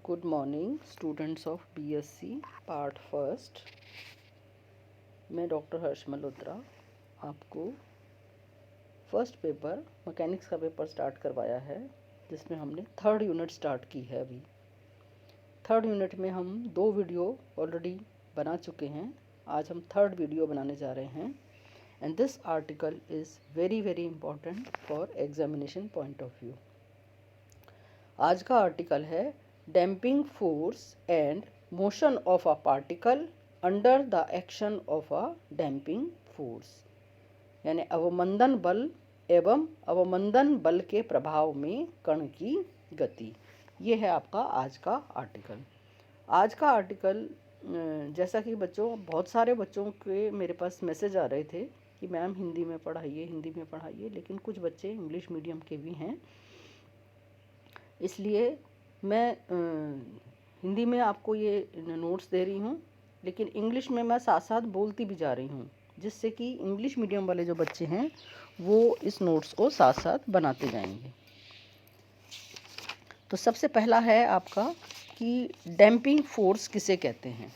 Good morning students of BSc part first. मैं doctor हर्ष मल्होत्रा आपको first paper mechanics का paper start करवाया है, जिसमें हमने थर्ड यूनिट स्टार्ट की है। अभी थर्ड यूनिट में हम 2 वीडियो ऑलरेडी बना चुके हैं। आज हम थर्ड वीडियो बनाने जा रहे हैं and this article is very very important for examination point of view. आज का आर्टिकल है damping force and motion of a particle under the action of a damping force, यानी अवमंदन बल एवं अवमंदन बल के प्रभाव में कण की गति। ये है आपका आज का आर्टिकल। आज का आर्टिकल जैसा कि बच्चों, बहुत सारे बच्चों के मेरे पास मैसेज आ रहे थे कि मैम हिंदी में पढ़ाइए, लेकिन कुछ बच्चे इंग्लिश मीडियम के भी हैं, इसलिए मैं हिंदी में आपको ये नोट्स दे रही हूँ, लेकिन इंग्लिश में मैं साथ साथ बोलती भी जा रही हूँ, जिससे कि इंग्लिश मीडियम वाले जो बच्चे हैं वो इस नोट्स को साथ साथ बनाते जाएंगे। तो सबसे पहला है आपका कि डैम्पिंग फोर्स किसे कहते हैं।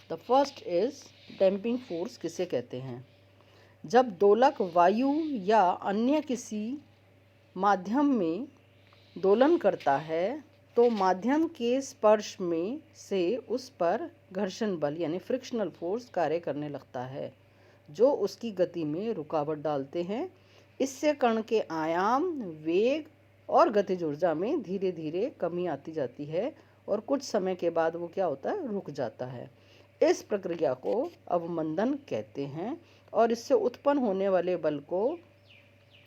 The first is damping force किसे कहते हैं। जब दोलक वायु या अन्य किसी माध्यम में दोलन करता है तो माध्यम के स्पर्श में से उस पर घर्षण बल यानी फ्रिक्शनल फोर्स कार्य करने लगता है, जो उसकी गति में रुकावट डालते हैं। इससे कण के आयाम, वेग और गतिज ऊर्जा में धीरे धीरे कमी आती जाती है और कुछ समय के बाद वो क्या होता है, रुक जाता है। इस प्रक्रिया को अवमंदन कहते हैं और इससे उत्पन्न होने वाले बल को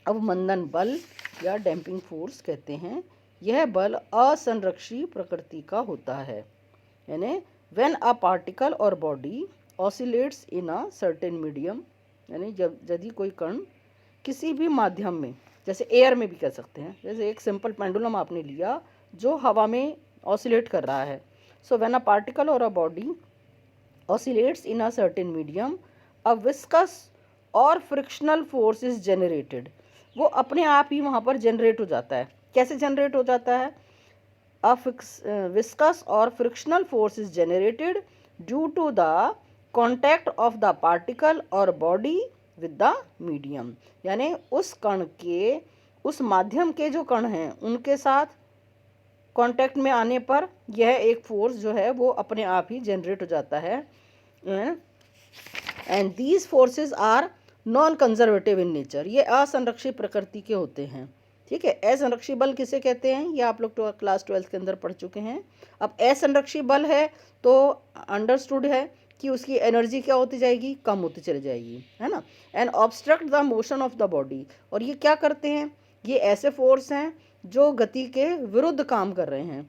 अवमंदन बल या डैम्पिंग फोर्स कहते हैं। यह बल असंरक्षी प्रकृति का होता है, यानी व्हेन अ पार्टिकल और body oscillates in a certain medium, यानी जब यदि कोई कण किसी भी माध्यम में, जैसे एयर में भी कह सकते हैं, जैसे एक सिंपल पेंडुलम आपने लिया जो हवा में ऑसिलेट कर रहा है। सो व्हेन अ पार्टिकल और a body oscillates in a certain medium, a viscous और फ्रिक्शनल फोर्स इज जनरेटेड। वो अपने आप ही वहाँ पर जनरेट हो जाता है। कैसे जनरेट हो जाता है? अ विस्कस और frictional force is generated due to the contact of the particle और बॉडी विद द मीडियम, यानी उस कण के, उस माध्यम के जो कण हैं उनके साथ कांटेक्ट में आने पर यह एक फोर्स जो है वो अपने आप ही जनरेट हो जाता है। And these forces are non conservative in nature. ये असंरक्षित प्रकृति के होते हैं। ठीक है, असंरक्षित बल किसे कहते हैं, ये आप लोग तो क्लास 12 के अंदर पढ़ चुके हैं। अब असंरक्षित बल है तो अंडरस्टूड है कि उसकी एनर्जी क्या होती जाएगी, कम होती चली जाएगी, है ना। And obstruct the motion of the body, और ये क्या करते हैं, ये ऐसे फोर्स हैं जो गति के विरुद्ध काम कर रहे हैं,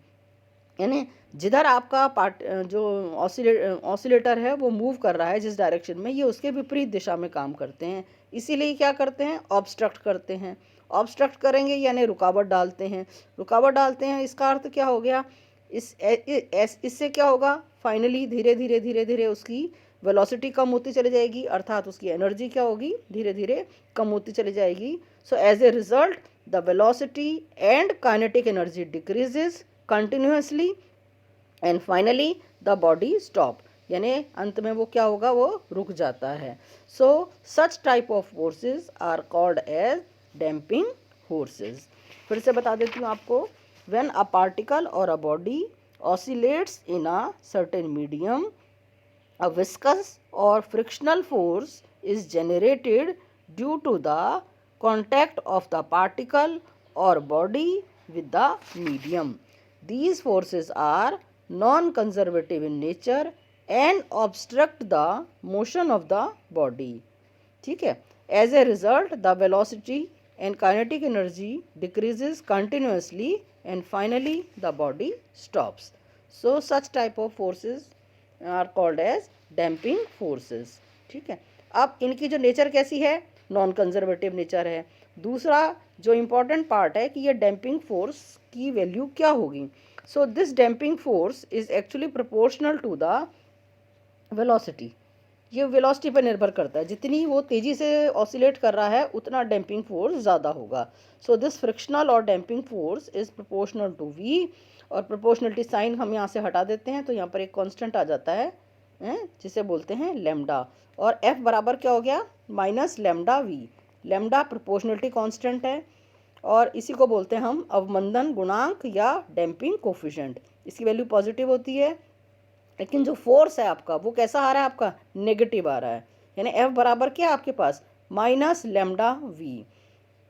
यानी जिधर आपका जो ऑसिलेटर है वो मूव कर रहा है जिस डायरेक्शन में, ये उसके विपरीत दिशा में काम करते हैं। इसीलिए क्या करते हैं, ऑब्स्ट्रक्ट करते हैं। ऑब्स्ट्रक्ट करेंगे यानी रुकावट डालते हैं। रुकावट डालते हैं, इसका अर्थ क्या हो गया, इससे क्या होगा, फाइनली धीरे धीरे उसकी वेलोसिटी कम होती चली जाएगी, अर्थात उसकी एनर्जी क्या होगी, धीरे धीरे कम होती चली जाएगी। So as a result the velocity and kinetic energy decreases continuously and finally the body stop, यानी अंत में वो क्या होगा, वो रुक जाता है। So such type of forces are called as damping forces. फिर से बता देती हूँ आपको। व्हेन अ पार्टिकल और a body oscillates in a certain medium, a viscous or frictional force is generated due to the contact of the particle or body with the medium. These forces are non-conservative in nature and obstruct the motion of the body. ठीक है, as a result the velocity and kinetic energy decreases continuously and finally the body stops. So such type of forces are called as damping forces. ठीक है, अब इनकी जो nature कैसी है, non conservative nature है। दूसरा जो इम्पॉर्टेंट पार्ट है कि ये डैम्पिंग फोर्स की वैल्यू क्या होगी। So this damping force is actually proportional to the velocity, ये वेलोसिटी पर निर्भर करता है, जितनी वो तेज़ी से ऑसिलेट कर रहा है उतना डैम्पिंग फोर्स ज़्यादा होगा। सो दिस फ्रिक्शनल और damping force is proportional to v, और प्रोपोर्शनलिटी साइन हम यहाँ से हटा देते हैं तो यहाँ पर एक कांस्टेंट आ जाता है जिसे बोलते हैं लैम्डा, और F बराबर क्या हो गया, minus lambda v. Lambda proportionality constant है और इसी को बोलते हैं हम अवमंदन गुणांक या डैम्पिंग कोफिशिएंट। इसकी वैल्यू पॉजिटिव होती है, लेकिन जो फोर्स है आपका वो कैसा आ रहा है, आपका नेगेटिव आ रहा है। यानी F बराबर क्या है आपके पास, माइनस लैम्डा वी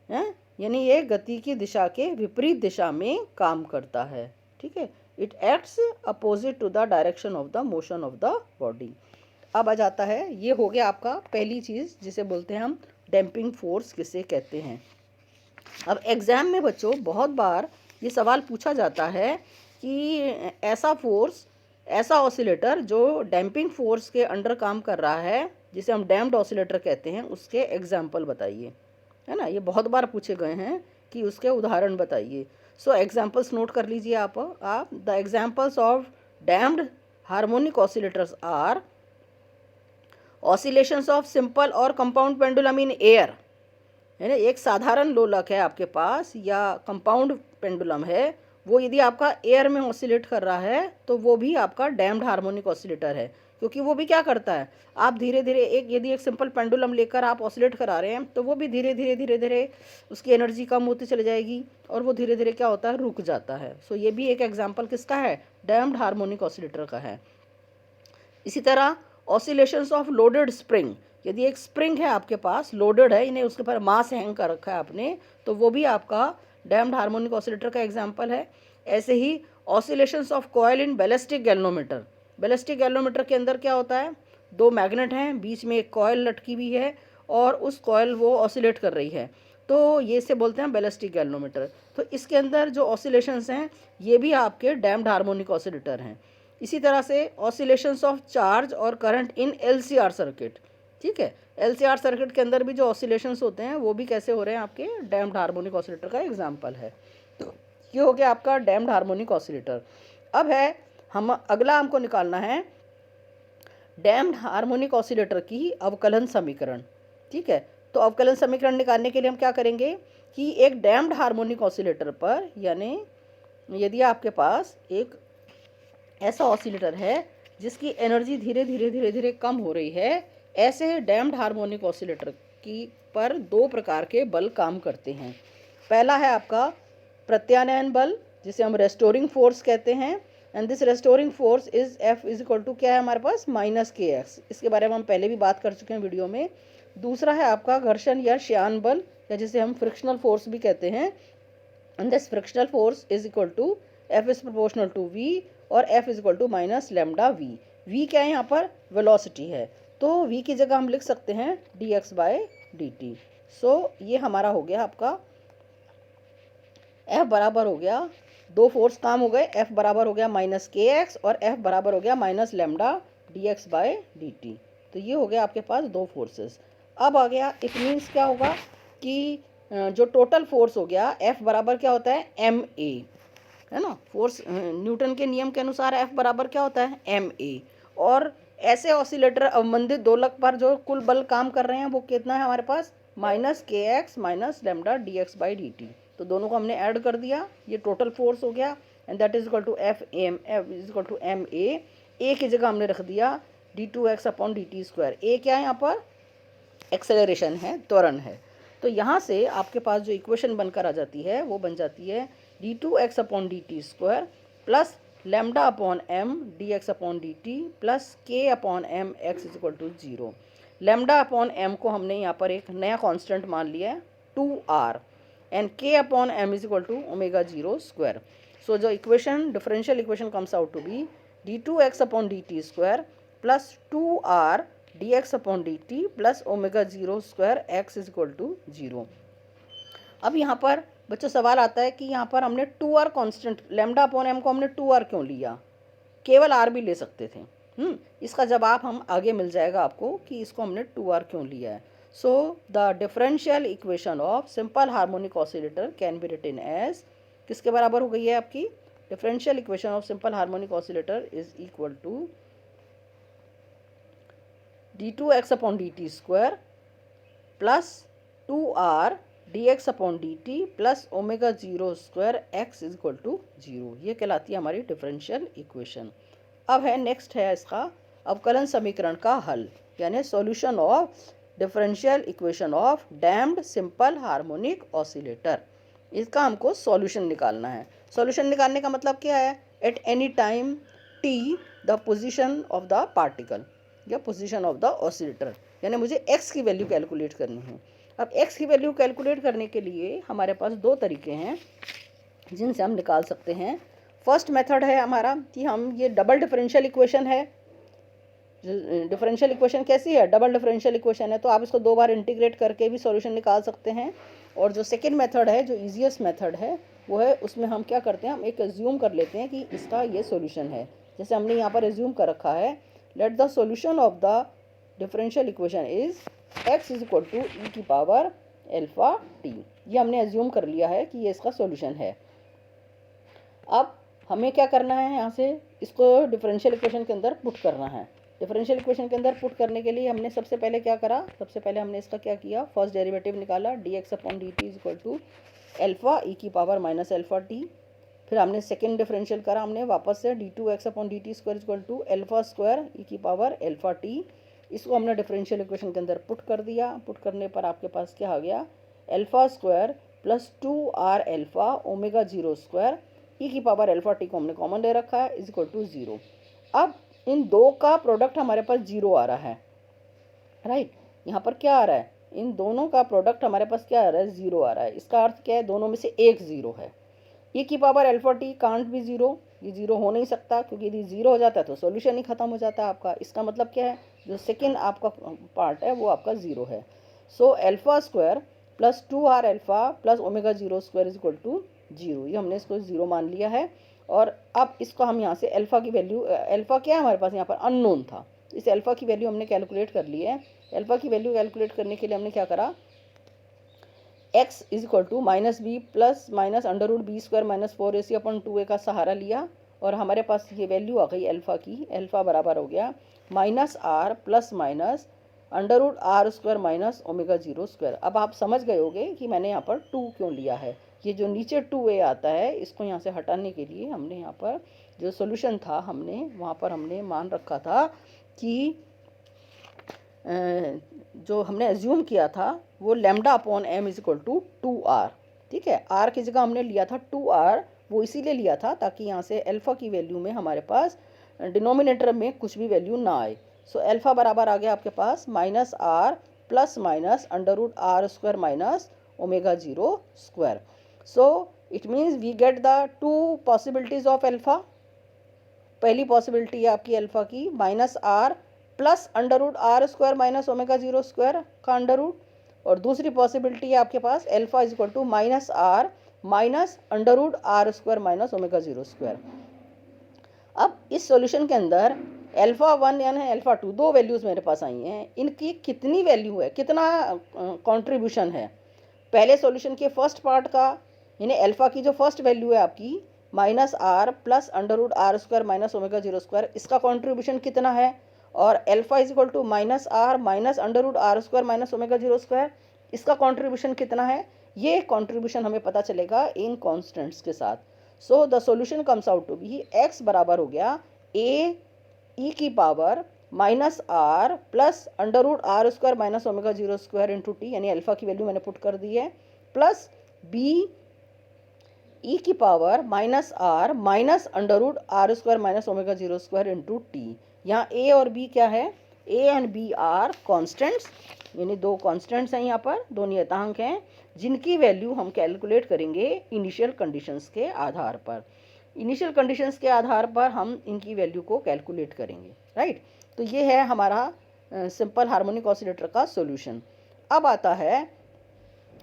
है, यानी ये गति की दिशा के विपरीत दिशा में काम करता है। ठीक है, it acts opposite to the direction of the motion of the body. अब आ जाता है, ये हो गया आपका पहली चीज़ जिसे बोलते हैं हम डैम्पिंग फोर्स किसे कहते हैं। अब एग्ज़ाम में बच्चों बहुत बार ये सवाल पूछा जाता है कि ऐसा फोर्स, ऐसा ऑसिलेटर जो डैम्पिंग फोर्स के अंडर काम कर रहा है, जिसे हम डैम्प्ड ऑसिलेटर कहते हैं, उसके एग्जाम्पल बताइए, है ना। ये बहुत बार पूछे गए हैं कि उसके उदाहरण बताइए। सो एग्जाम्पल्स नोट कर लीजिए आप। The examples of damped harmonic oscillators are oscillations of simple और कंपाउंड पेंडुलम इन एयर, है ना। एक साधारण लोलक है आपके पास या कंपाउंड पेंडुलम है, वो यदि आपका एयर में ऑसिलेट कर रहा है तो वो भी आपका डैम्प्ड हार्मोनिक ऑसिलेटर है, क्योंकि वो भी क्या करता है, आप धीरे धीरे यदि एक सिंपल पेंडुलम लेकर आप ऑसिलेट करा रहे हैं तो वो भी धीरे धीरे उसकी एनर्जी कम होती चली जाएगी और वो धीरे धीरे क्या होता है, रुक जाता है। सो ये भी एक एग्जाम्पल किसका है, डैम्प्ड हार्मोनिक ऑसिलेटर का है। इसी तरह ऑसिलेशंस ऑफ लोडेड स्प्रिंग, यदि एक स्प्रिंग है आपके पास, लोडेड है, इन्हें उसके ऊपर मास हैंग कर रखा है आपने, तो वो भी आपका डैम्प्ड हार्मोनिक ऑसिलेटर का एग्जांपल है। ऐसे ही oscillations of coil in ballistic galvanometer, ballistic galvanometer के अंदर क्या होता है, दो मैग्नेट हैं, बीच में एक कॉइल लटकी हुई है और उस कॉइल वो ऑसिलेट कर रही है, तो ये से बोलते हैं बैलिस्टिक गैल्वेनोमीटर। तो इसके अंदर जो ऑसिलेशंस हैं ये भी आपके डैम्प्ड हार्मोनिक ऑसिलेटर हैं। इसी तरह से ऑसिलेशंस ऑफ चार्ज और करंट इन LCR सर्किट, ठीक है, LCR सर्किट के अंदर भी जो ऑसिलेशंस होते हैं वो भी कैसे हो रहे हैं, आपके डैम्प्ड हार्मोनिक ऑसिलेटर का एग्जांपल है। तो ये हो गया आपका डैम्प्ड हार्मोनिक ऑसिलेटर। अब है हम अगला हमको निकालना है डैम्प्ड हार्मोनिक ऑसिलेटर की अवकलन समीकरण। ठीक है, तो अवकलन समीकरण निकालने के लिए हम क्या करेंगे कि एक डैम्प्ड हार्मोनिक ऑसिलेटर पर, यानी यदि आपके पास एक ऐसा ऑसिलेटर है जिसकी एनर्जी धीरे धीरे कम हो रही है, ऐसे डैम्प्ड हार्मोनिक ऑसिलेटर की पर दो प्रकार के बल काम करते हैं। पहला है आपका प्रत्यानयन बल, जिसे हम रेस्टोरिंग फोर्स कहते हैं, and this restoring force is F is equal to क्या है हमारे पास, -kx। इसके बारे में हम पहले भी बात कर चुके हैं वीडियो में। दूसरा है आपका घर्षण या श्यान बल, या जिसे हम फ्रिक्शनल फोर्स भी कहते हैं, and this frictional force is equal to F is proportional to V और F is equal to minus lambda V। V क्या है यहाँ पर, वेलोसिटी है, तो V की जगह हम लिख सकते हैं dx/dt। सो ये हमारा हो गया आपका F बराबर हो गया, दो फोर्स काम हो गए, F बराबर हो गया -kx और F बराबर हो गया माइनस लैम्डा dx/dt। तो ये हो गया आपके पास दो फोर्सेस। अब आ गया, इट मीन्स क्या होगा कि जो टोटल फोर्स हो गया F बराबर क्या होता है, ma, है ना। फोर्स न्यूटन के नियम के अनुसार F बराबर क्या होता है, ma। और ऐसे ऑसिलेटर अवमंदित दोलक पर जो कुल बल काम कर रहे हैं वो कितना है हमारे पास, -kx माइनस लैम्डा dx/dt। तो दोनों को हमने ऐड कर दिया, ये टोटल फोर्स हो गया, and that is equal to F is equal to ma। a की जगह हमने रख दिया d2x/dt²। a क्या है यहाँ पर, एक्सेलरेशन है, त्वरण है। तो यहाँ से आपके पास जो इक्वेशन बनकर आ जाती है वो बन जाती है d2x/dt² plus λ/m dx/dt plus k/m x is equal to 0। λ/m को हमने यहाँ पर एक नया कांस्टेंट मान लिया है 2r, and k/m is equal to ω0²। So जो equation, differential equation comes out to be d2x/dt² plus 2r dx/dt plus ω0² x is equal to 0। अब यहाँ पर बच्चों सवाल आता है कि यहाँ पर हमने 2r कांस्टेंट, λ/m को हमने 2r क्यों लिया, केवल r भी ले सकते थे। इसका जवाब हम आगे मिल जाएगा आपको कि इसको हमने 2r क्यों लिया है। So the differential equation of simple harmonic oscillator can be written as, किसके बराबर हो गई है आपकी, differential equation of simple harmonic oscillator is equal to d2x/dt² plus 2r dx/dt plus ω0² x is equal to 0। ये कहलाती है हमारी डिफरेंशियल इक्वेशन। अब है नेक्स्ट है इसका अवकलन समीकरण का हल, यानी solution of differential equation of damped simple harmonic oscillator. इसका हमको सॉल्यूशन निकालना है। सॉल्यूशन निकालने का मतलब क्या है? At any time T the position of the particle या पोजीशन ऑफ द ऑसिलेटर, यानी मुझे x की वैल्यू कैलकुलेट करनी है। अब x की वैल्यू कैलकुलेट करने के लिए हमारे पास दो तरीके हैं जिनसे हम निकाल सकते हैं। फर्स्ट मेथड है हमारा कि हम ये डबल डिफरेंशियल इक्वेशन है। डिफरेंशियल इक्वेशन कैसी है? डबल डिफरेंशियल इक्वेशन है, तो आप इसको दो बार इंटीग्रेट करके भी सॉल्यूशन निकाल सकते हैं। और जो सेकंड मेथड है, जो इजीएस्ट मेथड है, वो है उसमें हम क्या करते हैं, हम एक एज्यूम कर लेते हैं कि इसका ये सॉल्यूशन है। जैसे हमने यहाँ पर एज्यूम कर रखा है, let the solution of the differential equation is x is equal to E की पावर अल्फा टी। ये हमने एज्यूम कर लिया है कि ये इसका सॉल्यूशन है। अब हमें क्या करना है, यहाँ से इसको डिफरेंशियल इक्वेशन के अंदर पुट करना है। डिफरेंशियल इक्वेशन के अंदर पुट करने के लिए हमने सबसे पहले क्या करा, सबसे पहले हमने इसका क्या किया, फर्स्ट डेरिवेटिव निकाला dx/dt is equal to alpha E की पावर माइनस अल्फा टी। फिर हमने सेकेंड डिफरेंशियल करा, हमने वापस से d2x/dt² is equal to alpha square E की पावर अल्फा टी। इसको हमने डिफरेंशियल इक्वेशन के अंदर पुट कर दिया। पुट करने पर आपके पास क्या आ गया, alpha square plus 2r alpha ω0² E की पावर अल्फा टी को हमने कॉमन ले रखा है इज इक्वल टू 0। अब इन दो का प्रोडक्ट हमारे पास 0 आ रहा है, राइट। यहाँ पर क्या आ रहा है, इन दोनों का प्रोडक्ट हमारे पास क्या आ रहा है, 0 आ रहा है। इसका अर्थ क्या है, दोनों में से एक 0 है। ई की पावर अल्फा टी कांट भी 0, ये 0 हो नहीं सकता, क्योंकि यदि 0 हो जाता है तो सॉल्यूशन ही खत्म हो जाता है आपका। इसका मतलब क्या है, जो सेकेंड आपका पार्ट है वो आपका 0 है। So alpha square plus 2r alpha plus ω0² is equal to 0। ये हमने इसको 0 मान लिया है। और अब इसको हम यहाँ से अल्फा की वैल्यू, अल्फा क्या है हमारे पास यहाँ पर अननोन था, इस अल्फा की वैल्यू हमने कैलकुलेट कर ली है। अल्फा की वैल्यू कैलकुलेट करने के लिए हमने क्या करा, x is equal to minus B plus minus √b² minus 4ac/2a का सहारा लिया, और हमारे पास ये वैल्यू आ गई अल्फ़ा की। अल्फ़ा बराबर हो गया minus R plus minus √r² minus ω0²। अब आप समझ गए होंगे कि मैंने यहाँ पर 2 क्यों लिया है। ये जो नीचे 2a आता है, इसको यहाँ से हटाने के लिए हमने यहाँ पर जो सॉल्यूशन था, हमने वहाँ पर हमने मान रखा था कि जो हमने एज्यूम किया था वो λ/m is equal to 2r। ठीक है, r की जगह हमने लिया था 2r, वो इसीलिए लिया था ताकि यहाँ से अल्फ़ा की वैल्यू में हमारे पास डिनोमिनेटर में कुछ भी वैल्यू ना आए। सो अल्फ़ा बराबर आ गया आपके पास minus R plus minus √r² minus ω0²। So it means we get the two possibilities of alpha. पहली पॉसिबिलिटी है आपकी अल्फ़ा की minus R plus √r² minus ω0² का अंडर रूट, और दूसरी पॉसिबिलिटी है आपके पास alpha is equal to minus R minus √r² minus ω0²। अब इस सॉल्यूशन के अंदर अल्फ़ा 1 यानी अल्फ़ा 2 दो वैल्यूज़ मेरे पास आई हैं। इनकी कितनी वैल्यू है, कितना कंट्रीब्यूशन है पहले सॉल्यूशन के फर्स्ट पार्ट का, यानी अल्फ़ा की जो फर्स्ट वैल्यू है आपकी minus R plus √r² minus ω0², इसका कंट्रीब्यूशन कितना है, और alpha is equal to minus R minus √r² minus ω0², इसका कंट्रीब्यूशन कितना है। ये कंट्रीब्यूशन हमें पता चलेगा इन कॉन्स्टेंट्स के साथ। So the solution comes out to be x बराबर हो गया a ई की power minus R plus √r² minus ω0² into T, यानी अल्फ़ा की वैल्यू मैंने पुट कर दी है, प्लस b ई की power minus R minus √r² minus ω0² into T. यहाँ a और b क्या है, a and b are constants, यानी दो कॉन्स्टेंट्स हैं यहाँ पर, दो नियतांक हैं जिनकी वैल्यू हम कैलकुलेट करेंगे इनिशियल कंडीशंस के आधार पर। इनिशियल कंडीशंस के आधार पर हम इनकी वैल्यू को कैलकुलेट करेंगे, राइट। तो ये है हमारा सिंपल हार्मोनिक ऑसिलेटर का सॉल्यूशन। अब आता है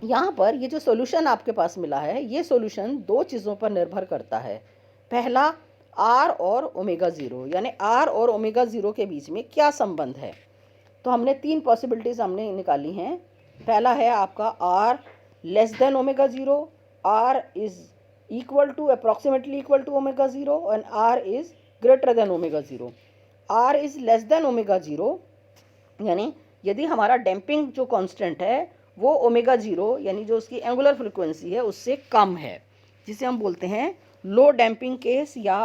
यहाँ पर ये जो सॉल्यूशन आपके पास मिला है, ये सॉल्यूशन दो चीज़ों पर निर्भर करता है। पहला r और ω0, यानी r और ω0 के बीच में क्या संबंध है। तो हमने तीन पॉसिबिलिटीज़ हमने निकाली हैं। पहला है आपका r less than ω0, r is equal to approximately equal to ω0 and r is greater than ω0। r is less than ω0 यानी यदि हमारा डैम्पिंग जो कांस्टेंट है वो ओमेगा 0 यानी जो उसकी एंगुलर फ्रिक्वेंसी है उससे कम है, जिसे हम बोलते हैं लो डैम्पिंग केस या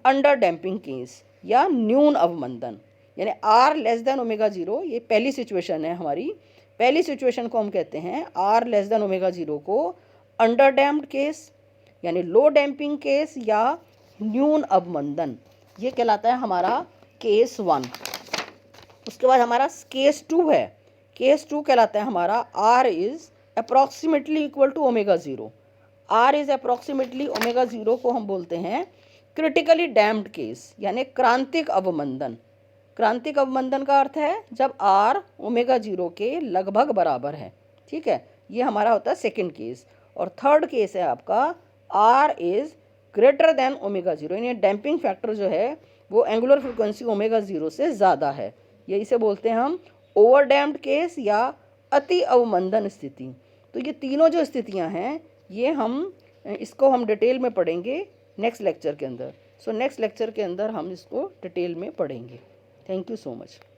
अंडर डैम्पिंग केस या न्यून अवमंदन। यानी आर लेस देन ओमेगा 0, ये पहली सिचुएशन है हमारी। पहली सिचुएशन को हम कहते हैं आर लेस देन ओमेगा 0 को अंडर डैम्प्ड केस यानी लो डैम्पिंग केस या न्यून अवमंदन, ये कहलाता है हमारा केस 1। उसके बाद हमारा केस 2 है। केस 2 कहलाता है हमारा R is approximately equal to omega 0। R is approximately omega 0 को हम बोलते हैं क्रिटिकली डैम्प्ड केस यानी क्रांतिक अवमंदन। क्रांतिक अवमंदन का अर्थ है जब आर ओमेगा 0 के लगभग बराबर है। ठीक है, ये हमारा होता है सेकंड केस। और थर्ड केस है आपका R is greater than omega 0, यानी डैम्पिंग फैक्टर जो है वो एंगुलर फ्रिक्वेंसी ओमेगा 0 से ज़्यादा है। ये इसे बोलते हैं हम ओवर डैम्प्ड केस या अति अवमंदन स्थिति। तो ये तीनों जो स्थितियां हैं ये इसको हम डिटेल में पढ़ेंगे नेक्स्ट लेक्चर के अंदर। सो नेक्स्ट लेक्चर के अंदर हम इसको डिटेल में पढ़ेंगे। Thank you so much.